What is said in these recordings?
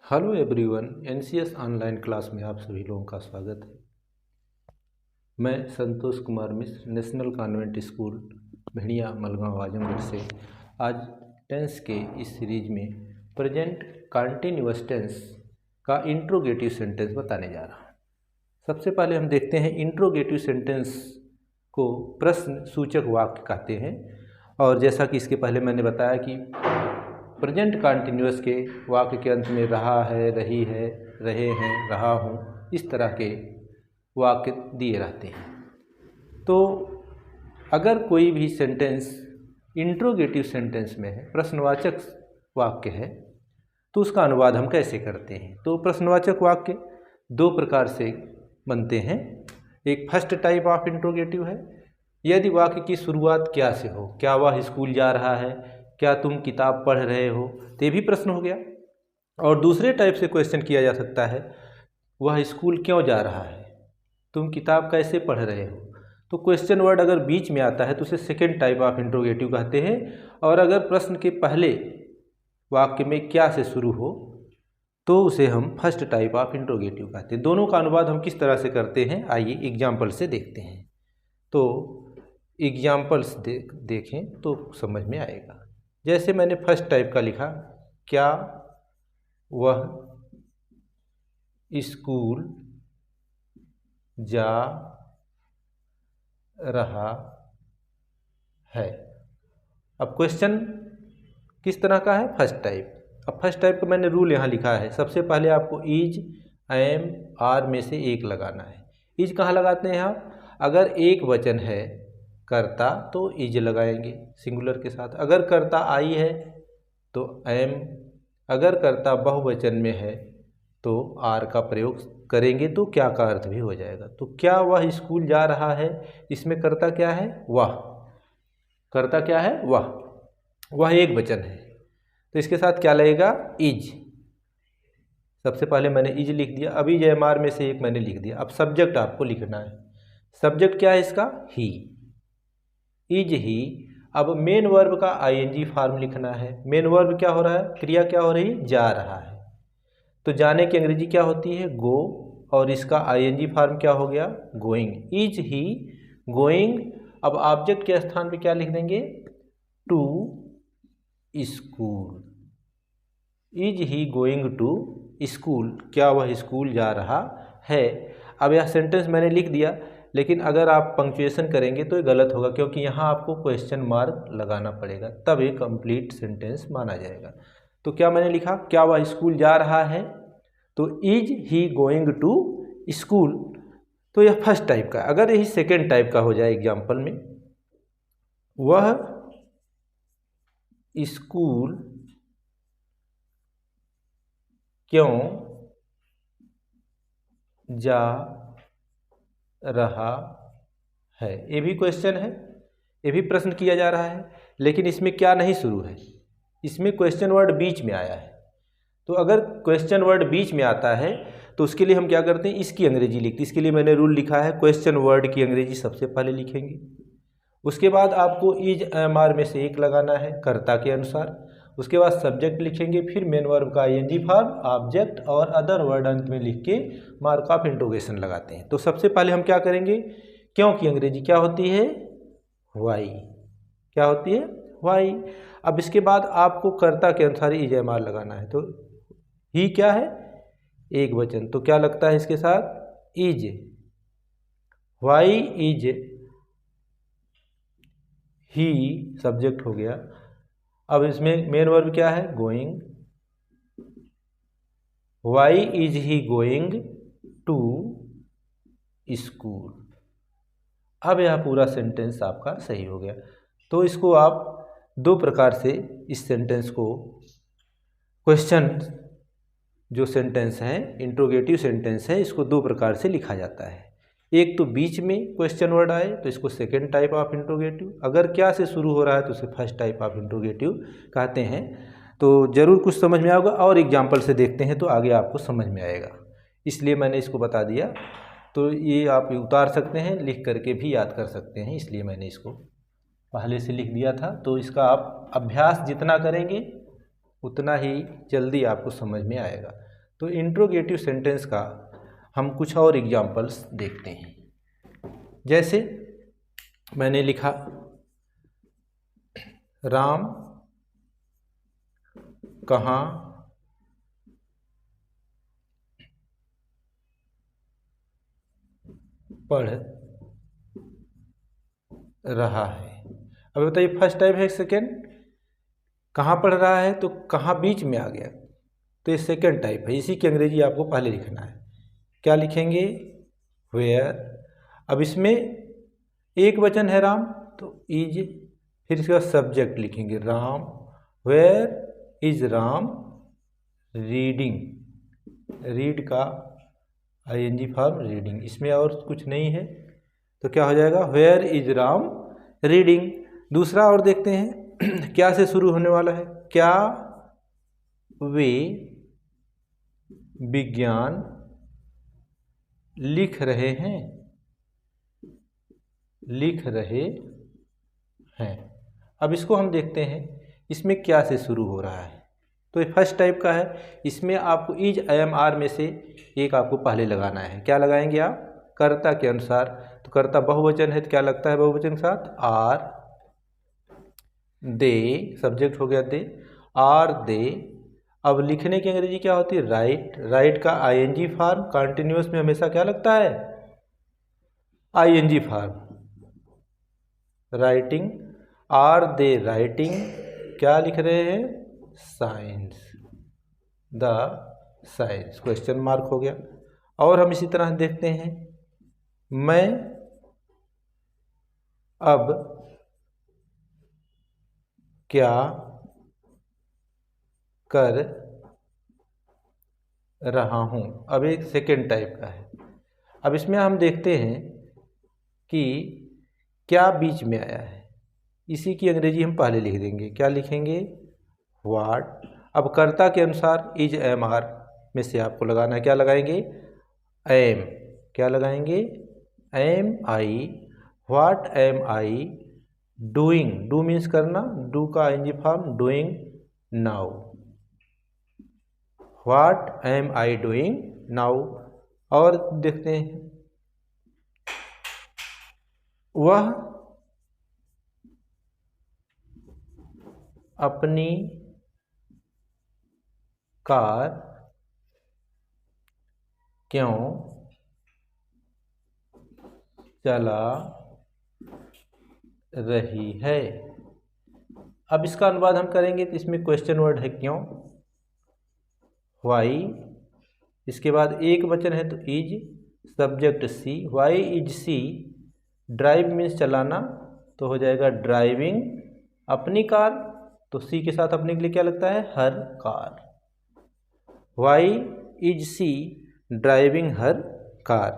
Hello everyone, NCS online class में आप सभी लोगों का स्वागत है। मैं Santosh Kumar Mishra national convent school भेड़िया मलगांव आजमगढ़ से आज टेंस के इस सीरीज में प्रेजेंट कंटीन्यूअस टेंस का इंट्रोगेटिव सेंटेंस बताने जा रहा हूँ। सबसे पहले हम देखते हैं इंट्रोगेटिव सेंटेंस को प्रश्न सूचक वाक्य कहते हैं। और जैसा कि इसके पहले मैंने बताया कि प्रेजेंट कंटीन्यूअस के वाक्य के अंत में रहा है, रही है, रहे हैं, रहा हूँ, इस तरह के वाक्य दिए रहते हैं। तो अगर कोई भी सेंटेंस इंट्रोगेटिव सेंटेंस में है, प्रश्नवाचक वाक्य है, तो उसका अनुवाद हम कैसे करते हैं? तो प्रश्नवाचक वाक्य दो प्रकार से बनते हैं। एक फर्स्ट टाइप ऑफ इंट्रोगेटिव है, यदि वाक्य की शुरुआत क्या से हो, क्या वह स्कूल जा रहा है, क्या तुम किताब पढ़ रहे हो, तो ये भी प्रश्न हो गया। और दूसरे टाइप से क्वेश्चन किया जा सकता है, वह स्कूल क्यों जा रहा है, तुम किताब कैसे पढ़ रहे हो। तो क्वेश्चन वर्ड अगर बीच में आता है तो उसे सेकेंड टाइप ऑफ इंट्रोगेटिव कहते हैं। और अगर प्रश्न के पहले वाक्य में क्या से शुरू हो तो उसे हम फर्स्ट टाइप ऑफ इंट्रोगेटिव कहते हैं। दोनों का अनुवाद हम किस तरह से करते हैं, आइए एग्जाम्पल से देखते हैं। तो एग्जाम्पल्स देखें तो समझ में आएगा। जैसे मैंने फर्स्ट टाइप का लिखा, क्या वह स्कूल जा रहा है। अब क्वेश्चन किस तरह का है, फर्स्ट टाइप। अब फर्स्ट टाइप का मैंने रूल यहाँ लिखा है, सबसे पहले आपको इज, एम, आर में से एक लगाना है। इज कहाँ लगाते हैं आप? अगर एक वचन है कर्ता तो इज लगाएंगे सिंगुलर के साथ। अगर कर्ता आई है तो एम, अगर कर्ता बहुवचन में है तो आर का प्रयोग करेंगे तो क्या का अर्थ भी हो जाएगा। तो क्या वह स्कूल जा रहा है, इसमें कर्ता क्या है, वह। कर्ता क्या है, वह एक वचन है, तो इसके साथ क्या लगेगा, इज। सबसे पहले मैंने इज लिख दिया, अभी एम आर में से एक मैंने लिख दिया। अब सब्जेक्ट आपको लिखना है। सब्जेक्ट क्या है इसका, ही, इज ही। अब मेन वर्ब का आईएनजी फॉर्म लिखना है। मेन वर्ब क्या हो रहा है, क्रिया क्या हो रही है, जा रहा है। तो जाने की अंग्रेजी क्या होती है, गो, और इसका आईएनजी फॉर्म क्या हो गया, गोइंग। Is he going. अब ऑब्जेक्ट के स्थान पे क्या लिख देंगे, to school. Is he going to school, क्या वह स्कूल जा रहा है। अब यह सेंटेंस मैंने लिख दिया, लेकिन अगर आप पंक्चुएशन करेंगे तो ये गलत होगा, क्योंकि यहाँ आपको क्वेश्चन मार्क लगाना पड़ेगा, तब ये कंप्लीट सेंटेंस माना जाएगा। तो क्या मैंने लिखा, क्या वह स्कूल जा रहा है, तो is he going to school. तो यह फर्स्ट टाइप का। अगर यही सेकेंड टाइप का हो जाए एग्जाम्पल में, वह स्कूल क्यों जा रहा है, ये भी क्वेश्चन है, ये भी प्रश्न किया जा रहा है, लेकिन इसमें क्या नहीं शुरू है, इसमें क्वेश्चन वर्ड बीच में आया है। तो अगर क्वेश्चन वर्ड बीच में आता है तो उसके लिए हम क्या करते हैं, इसकी अंग्रेजी लिखते हैं। इसके लिए मैंने रूल लिखा है, क्वेश्चन वर्ड की अंग्रेजी सबसे पहले लिखेंगे, उसके बाद आपको इज, एम, आर में से एक लगाना है कर्ता के अनुसार, उसके बाद सब्जेक्ट लिखेंगे, फिर मेन वर्ब का आईएनजी फॉर्म, ऑब्जेक्ट और अदर वर्ड अंत में लिख के मार्क ऑफ इंट्रोगेशन लगाते हैं। तो सबसे पहले हम क्या करेंगे, क्यों की अंग्रेजी क्या होती है, वाई। क्या होती है, वाई। अब इसके बाद आपको कर्ता के अनुसार इज, एम, आर लगाना है। तो ही क्या है, एक वचन, तो क्या लगता है इसके साथ, is. Why is he subject हो गया। अब इसमें मेन वर्ब क्या है, going. Why is he going to school. अब यह पूरा सेंटेंस आपका सही हो गया। तो इसको आप दो प्रकार से इस सेंटेंस को, क्वेश्चन जो सेंटेंस है, इंट्रोगेटिव सेंटेंस है, इसको दो प्रकार से लिखा जाता है। एक तो बीच में क्वेश्चन वर्ड आए तो इसको सेकेंड टाइप ऑफ इंट्रोगेटिव, अगर क्या से शुरू हो रहा है तो उसे फर्स्ट टाइप ऑफ इंट्रोगेटिव कहते हैं। तो ज़रूर कुछ समझ में आएगा, और एग्जाम्पल से देखते हैं तो आगे आपको समझ में आएगा, इसलिए मैंने इसको बता दिया। तो ये आप उतार सकते हैं, लिख करके भी याद कर सकते हैं, इसलिए मैंने इसको पहले से लिख दिया था। तो इसका आप अभ्यास जितना करेंगे उतना ही जल्दी आपको समझ में आएगा। तो इंट्रोगेटिव सेंटेंस का हम कुछ और एग्जाम्पल्स देखते हैं। जैसे मैंने लिखा राम कहाँ पढ़ रहा है। अब बताइए फर्स्ट टाइप है, सेकेंड कहाँ पढ़ रहा है, तो कहाँ बीच में आ गया, तो ये सेकेंड टाइप है। इसी की अंग्रेजी आपको पहले लिखना है। क्या लिखेंगे? वेयर। अब इसमें एक वचन है राम, तो इज, फिर इसके बाद सब्जेक्ट लिखेंगे Ram. Where is Ram reading, read का आईएनजी फॉर्म रीडिंग, इसमें और कुछ नहीं है, तो क्या हो जाएगा? Where is Ram reading. दूसरा और देखते हैं क्या से शुरू होने वाला है। क्या वे विज्ञान लिख रहे हैं, लिख रहे हैं। अब इसको हम देखते हैं इसमें क्या से शुरू हो रहा है। तो ये फर्स्ट टाइप का है, इसमें आपको इज एम आर में से एक आपको पहले लगाना है। क्या लगाएंगे आप? कर्ता के अनुसार। तो कर्ता बहुवचन है तो क्या लगता है बहुवचन के साथ? आर। दे सब्जेक्ट हो गया दे, आर दे। अब लिखने की अंग्रेजी क्या होती है? राइट। राइट का आईएनजी फॉर्म, कंटिन्यूअस में हमेशा क्या लगता है? ING form. Writing, are they writing, क्या लिख रहे हैं? Science, the science, question mark हो गया। और हम इसी तरह देखते हैं, मैं अब क्या कर रहा हूँ। अब एक सेकेंड टाइप का है। अब इसमें हम देखते हैं कि क्या बीच में आया है, इसी की अंग्रेजी हम पहले लिख देंगे। क्या लिखेंगे? व्हाट। अब कर्ता के अनुसार इज एम आर में से आपको लगाना है। क्या लगाएंगे? एम। क्या लगाएंगे? Am I. What am I doing, do means करना, डू का ING form doing now. What am I doing now. और देखते हैं, वह अपनी कार क्यों चला रही है। अब इसका अनुवाद हम करेंगे तो इसमें क्वेश्चन वर्ड है क्यों, वाई, इसके बाद एक वचन है तो is, subject she, why is she, drive means चलाना, तो हो जाएगा ड्राइविंग अपनी कार, तो सी के साथ अपने के लिए क्या लगता है? Her car. Why is she driving her car.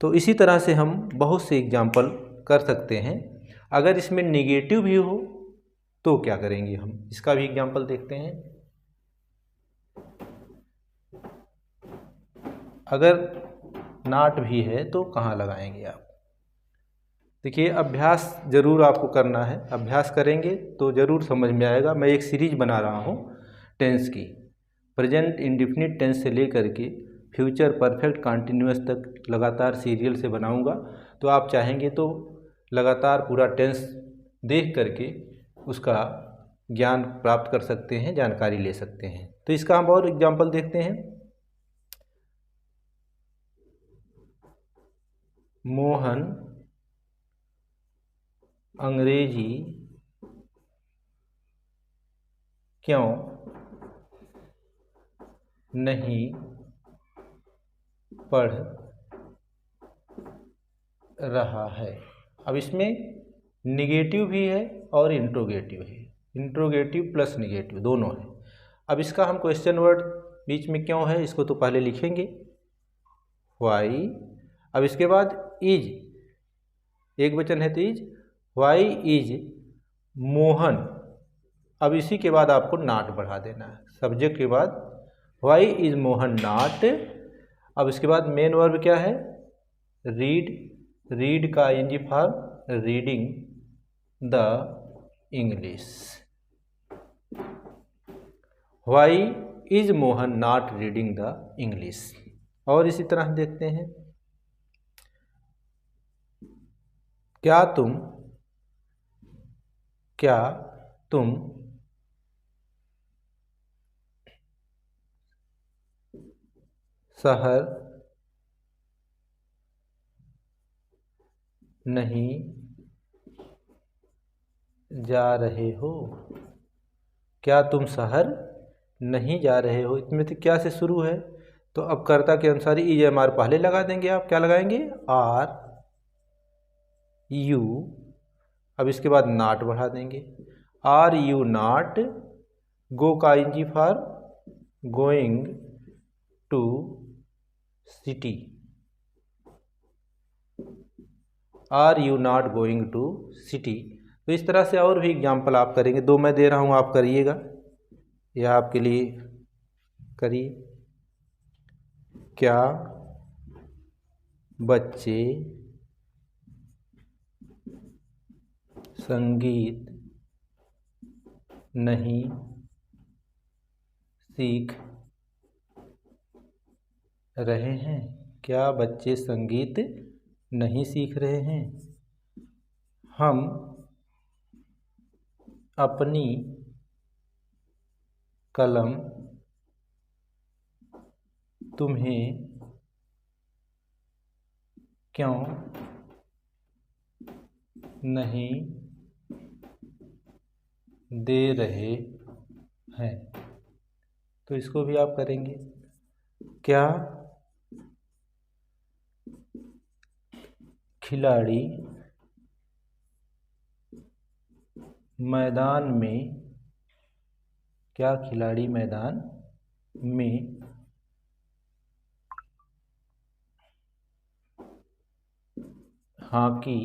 तो इसी तरह से हम बहुत से एग्जाम्पल कर सकते हैं। अगर इसमें निगेटिव भी हो तो क्या करेंगे हम, इसका भी एग्जाम्पल देखते हैं। अगर नॉट भी है तो कहाँ लगाएंगे आप? देखिए अभ्यास ज़रूर आपको करना है, अभ्यास करेंगे तो ज़रूर समझ में आएगा। मैं एक सीरीज बना रहा हूँ टेंस की, प्रेजेंट इंडिफिनिट टेंस से लेकर के फ्यूचर परफेक्ट कंटिन्यूअस तक लगातार सीरियल से बनाऊंगा। तो आप चाहेंगे तो लगातार पूरा टेंस देख करके उसका ज्ञान प्राप्त कर सकते हैं, जानकारी ले सकते हैं। तो इसका हम और एग्जाम्पल देखते हैं। मोहन अंग्रेजी क्यों नहीं पढ़ रहा है। अब इसमें निगेटिव भी है और इंट्रोगेटिव है, इंट्रोगेटिव प्लस निगेटिव दोनों है। अब इसका हम क्वेश्चन वर्ड बीच में क्यों है इसको तो पहले लिखेंगे, वाई। अब इसके बाद इज, एक वचन है तो इज, वाई इज मोहन। अब इसी के बाद आपको नॉट बढ़ा देना है, सब्जेक्ट के बाद वाई इज मोहन नॉट। अब इसके बाद मेन वर्ब क्या है? रीड, रीड का ING form reading the English. Why is Mohan not reading the English. और इसी तरह देखते हैं, क्या तुम शहर नहीं जा रहे हो? क्या तुम शहर नहीं जा रहे हो, इसमें से क्या से शुरू है? तो अब कर्ता के अनुसार EMR पहले लगा देंगे। आप क्या लगाएंगे? आर यू, अब इसके बाद नॉट बढ़ा देंगे। आर यू नॉट, गो का ING for going to city. Are you not going to city. तो इस तरह से और भी एग्जाम्पल आप करेंगे। 2 मैं दे रहा हूँ, आप करिएगा, यह आपके लिए करिए। क्या बच्चे संगीत नहीं सीख रहे हैं? क्या बच्चे संगीत नहीं सीख रहे हैं? हम अपनी कलम तुम्हें क्यों नहीं दे रहे हैं? तो इसको भी आप करेंगे। क्या खिलाड़ी मैदान में हॉकी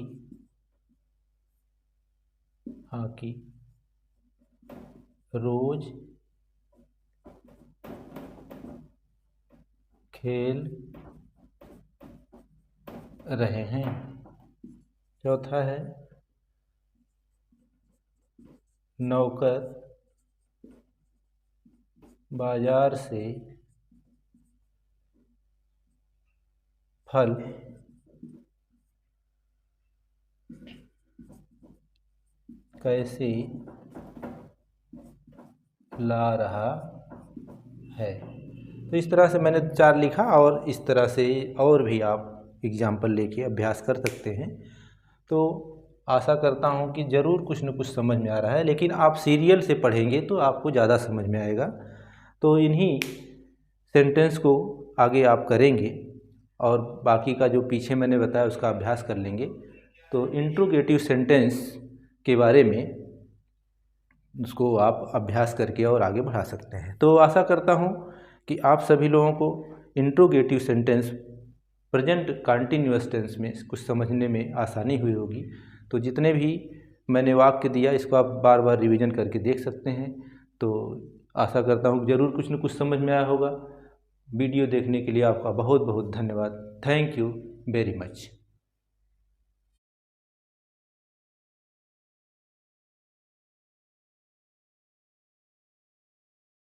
रोज खेल रहे हैं? चौथा है, नौकर बाजार से फल कैसे ला रहा है? तो इस तरह से मैंने 4 लिखा, और इस तरह से और भी आप एग्जाम्पल लेके अभ्यास कर सकते हैं। तो आशा करता हूँ कि ज़रूर कुछ न कुछ समझ में आ रहा है, लेकिन आप सीरियल से पढ़ेंगे तो आपको ज़्यादा समझ में आएगा। तो इन्हीं सेंटेंस को आगे आप करेंगे और बाकी का जो पीछे मैंने बताया उसका अभ्यास कर लेंगे। तो इंट्रोगेटिव सेंटेंस के बारे में उसको आप अभ्यास करके और आगे बढ़ा सकते हैं। तो आशा करता हूँ कि आप सभी लोगों को interrogative sentence present continuous tense में कुछ समझने में आसानी हुई होगी। तो जितने भी मैंने वाक्य दिया इसको आप बार बार रिवीजन करके देख सकते हैं। तो आशा करता हूँ ज़रूर कुछ न कुछ समझ में आया होगा। वीडियो देखने के लिए आपका बहुत बहुत धन्यवाद। Thank you very much.